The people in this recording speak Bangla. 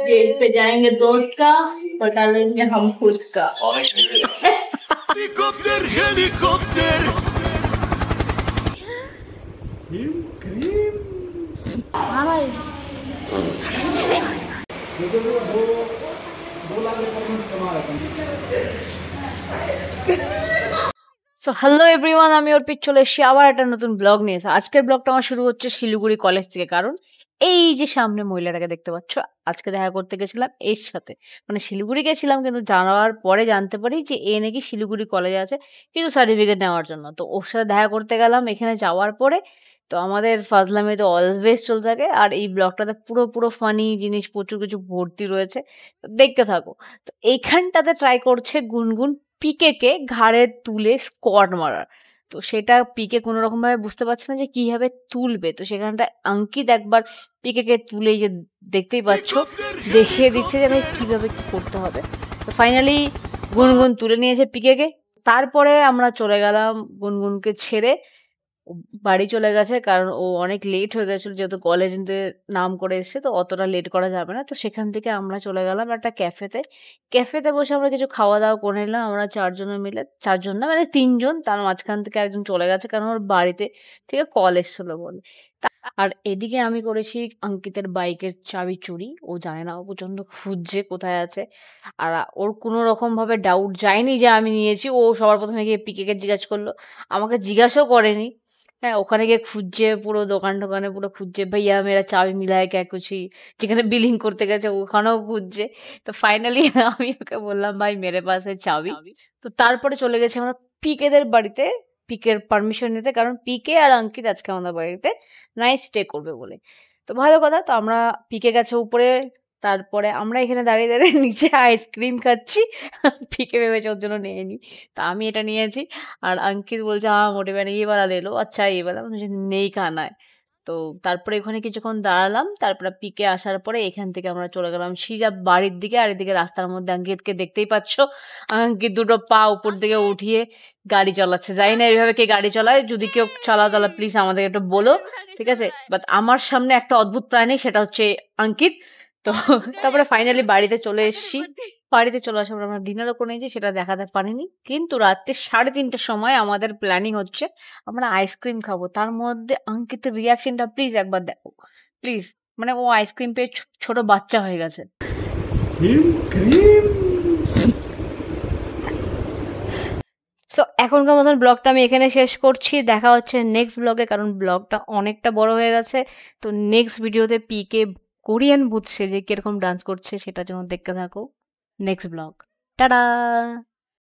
जेल पे जाएंगे दोस्त का, पटा लेंगे हम खुद का। हेलीकॉप्टर हेलीकॉप्टर हाँ भाई সো হ্যালো এভরিওয়ান, আমি অর্পিত চলে এসেছি আবার একটা নতুন ব্লগ নিয়ে। আজকের ব্লগটা আমার শুরু হচ্ছে শিলিগুড়ি কলেজ থেকে। কারণ এই যে সামনে মহিলাটাকে দেখতে পাচ্ছ, আজকে দেখা করতে গেছিলাম এর সাথে। মানে শিলিগুড়ি গেছিলাম, কিন্তু জানার পরে জানতে পারি যে এ নাকি শিলিগুড়ি কলেজে আছে কিছু সার্টিফিকেট নেওয়ার জন্য। তো ওর সাথে দেখা করতে গেলাম। এখানে যাওয়ার পরে তো আমাদের ফাজলামে তো অলওয়েজ চলতে থাকে, আর এই ব্লগটাতে পুরো পুরো ফানি জিনিস প্রচুর কিছু ভর্তি রয়েছে, দেখতে থাকো। তো এইখানটাতে ট্রাই করছে গুনগুন পিকেকে ঘাড়ে তুলে স্কোয়াড মারার। তো সেটা পিকে কোনো রকম ভাবে বুঝতে পারছে না যে কিভাবে তুলবে। তো সেখানটা অঙ্কিত একবার পিকেকে তুলে যে দেখতেই পাচ্ছ দেখিয়ে দিচ্ছে যে ভাই কিভাবে কি করতে হবে। তো ফাইনালি গুনগুন তুলে নিয়েছে পিকেকে। তারপরে আমরা চলে গেলাম গুনগুনকে ছেড়ে। ও বাড়ি চলে গেছে, কারণ ও অনেক লেট হয়ে গেছিল, যেহেতু কলেজে নাম করে এসছে, তো অতটা লেট করা যাবে না। তো সেখান থেকে আমরা চলে গেলাম একটা ক্যাফেতে। ক্যাফেতে বসে আমরা কিছু খাওয়া দাওয়া করে নিলাম। আমরা চারজনে মিলে, চারজন না মানে তিনজন, তার মাঝখান থেকে একজন চলে গেছে কারণ ওর বাড়িতে থেকে কল এসছিল বলে। আর এদিকে আমি করেছি অঙ্কিতের বাইকের চাবি চুরি। ও জানে না, ও প্রচন্ড খুঁজছে কোথায় আছে। আর ওর কোনো রকম ভাবে ডাউট যায়নি যে আমি নিয়েছি। ও সবার প্রথমে গিয়ে পিকেকে জিজ্ঞাসা করলো, আমাকে জিজ্ঞাসাও করেনি। হ্যাঁ, ওখানে গিয়ে খুঁজছে, পুরো দোকান টোকানে পুরো খুঁজছে, ভাইয়া মেরা চাবি মিলা হ্যায় ক্যা কুছি, যেখানে বিলিং করতে গেছে ওখানেও খুঁজছে। তো ফাইনালি আমি ওকে বললাম, ভাই মেরে পাস হ্যায় চাবি। তো তারপরে চলে গেছি আমরা পিকেদের বাড়িতে, পিকের পারমিশন নিতে, কারণ পিকে আর অঙ্কিত আজকে আমাদের বাড়িতে নাইট স্টে করবে বলে। তো ভালো কথা। তো আমরা পিকে গেছে উপরে, তারপরে আমরা এখানে দাঁড়িয়ে দাঁড়িয়ে নিচে আইসক্রিম খাচ্ছি। পিকে ভেবেছে ওর জন্য নিয়ে নি, তা আমি এটা নিয়েছি। আর অঙ্কিত বলছে হ্যাঁ মোটে মানে ये वाला ले लो, अच्छा ये वाला मुझे नहीं खाना है। তো তারপরে ওখানে কিছুক্ষণ দাঁড়ালাম। তারপরে পিকে আসার পরে এখান থেকে আমরা চলে গেলাম সিজা বাড়ির দিকে। আর এদিকে রাস্তার মধ্যে অঙ্কিতকে দেখতেই পাচ্ছ, অঙ্কিত দুটো পা উপর দিকে উঠিয়ে গাড়ি চালাচ্ছে। জানি না এইভাবে কে গাড়ি চালায়, যদি কেউ চালাও তাহলে প্লিজ আমাদের একটু বলো, ঠিক আছে? বাট আমার সামনে একটা অদ্ভুত প্রাণী, সেটা হচ্ছে অঙ্কিত। তো তারপরে ফাইনালি বাড়িতে চলে এসেছি। বাড়িতে চলে আসার পর আমরা ডিনারও করে নিয়েছি, সেটা দেখাতে পারিনি। কিন্তু রাত্রে 3:30টার সময় আমাদের প্ল্যানিং হচ্ছে আমরা আইসক্রিম খাবো। তার মধ্যে অঙ্কিতের রিয়াকশনটা প্লিজ একবার দেখো, প্লিজ। মানে ও আইসক্রিম পেয়ে ছোট বাচ্চা হয়ে গেছে। সো এখনকার মতন ব্লগটা আমি এখানে শেষ করছি। দেখা হচ্ছে নেক্সট ব্লগে, কারণ ব্লগটা অনেকটা বড় হয়ে গেছে। তো নেক্সট ভিডিওতে পিকে কোরিয়ান বুঝছে যে কিরকম ডান্স করছে, সেটার জন্য দেখতে থাকো নেক্সট ব্লগ। টাটা।